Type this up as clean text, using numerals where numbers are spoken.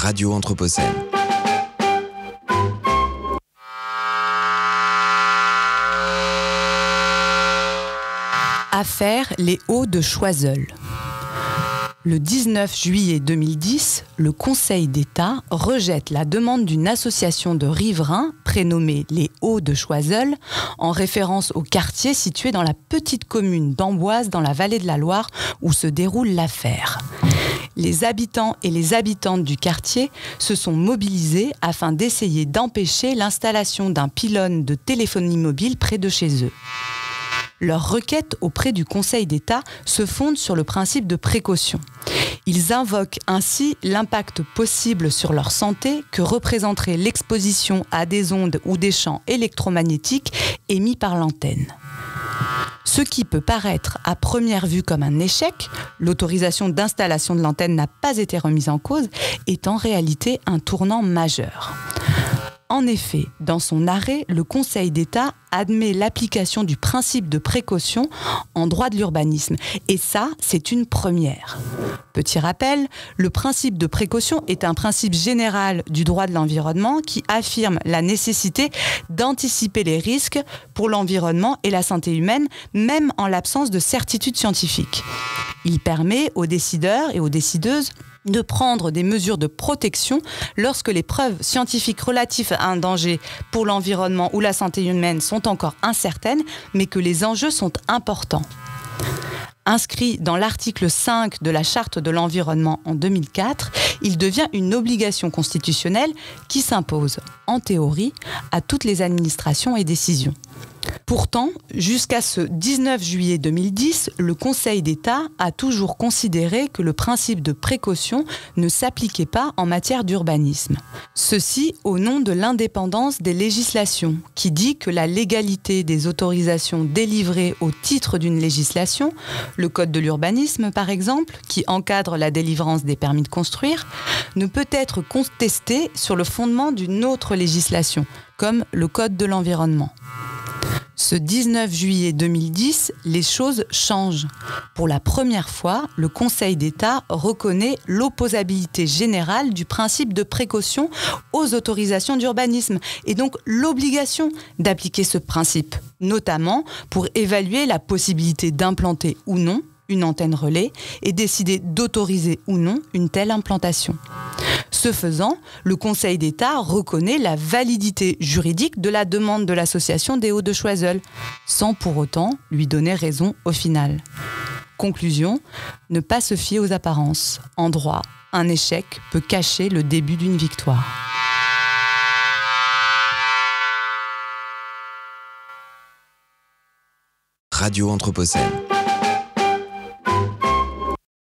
Radio Anthropocène. Affaire Les Hauts de Choiseul. Le 19 juillet 2010, le Conseil d'État rejette la demande d'une association de riverains prénommée Les Hauts de Choiseul, en référence au quartier situé dans la petite commune d'Amboise dans la vallée de la Loire où se déroule l'affaire. Les habitants et les habitantes du quartier se sont mobilisés afin d'essayer d'empêcher l'installation d'un pylône de téléphonie mobile près de chez eux. Leur requête auprès du Conseil d'État se fonde sur le principe de précaution. Ils invoquent ainsi l'impact possible sur leur santé que représenterait l'exposition à des ondes ou des champs électromagnétiques émis par l'antenne. Ce qui peut paraître à première vue comme un échec, l'autorisation d'installation de l'antenne n'a pas été remise en cause, est en réalité un tournant majeur. En effet, dans son arrêt, le Conseil d'État admet l'application du principe de précaution en droit de l'urbanisme. Et ça, c'est une première. Petit rappel, le principe de précaution est un principe général du droit de l'environnement qui affirme la nécessité d'anticiper les risques pour l'environnement et la santé humaine, même en l'absence de certitude scientifique. Il permet aux décideurs et aux décideuses de prendre des mesures de protection lorsque les preuves scientifiques relatives à un danger pour l'environnement ou la santé humaine sont encore incertaines, mais que les enjeux sont importants. Inscrit dans l'article 5 de la Charte de l'environnement en 2004, il devient une obligation constitutionnelle qui s'impose, en théorie, à toutes les administrations et décisions. Pourtant, jusqu'à ce 19 juillet 2010, le Conseil d'État a toujours considéré que le principe de précaution ne s'appliquait pas en matière d'urbanisme. Ceci au nom de l'indépendance des législations, qui dit que la légalité des autorisations délivrées au titre d'une législation, le Code de l'urbanisme par exemple, qui encadre la délivrance des permis de construire, ne peut être contestée sur le fondement d'une autre législation, comme le Code de l'environnement. Ce 19 juillet 2010, les choses changent. Pour la première fois, le Conseil d'État reconnaît l'opposabilité générale du principe de précaution aux autorisations d'urbanisme et donc l'obligation d'appliquer ce principe, notamment pour évaluer la possibilité d'implanter ou non une antenne relais et décider d'autoriser ou non une telle implantation. Ce faisant, le Conseil d'État reconnaît la validité juridique de la demande de l'association des Hauts de Choiseul, sans pour autant lui donner raison au final. Conclusion, ne pas se fier aux apparences. En droit, un échec peut cacher le début d'une victoire. Radio Anthropocène.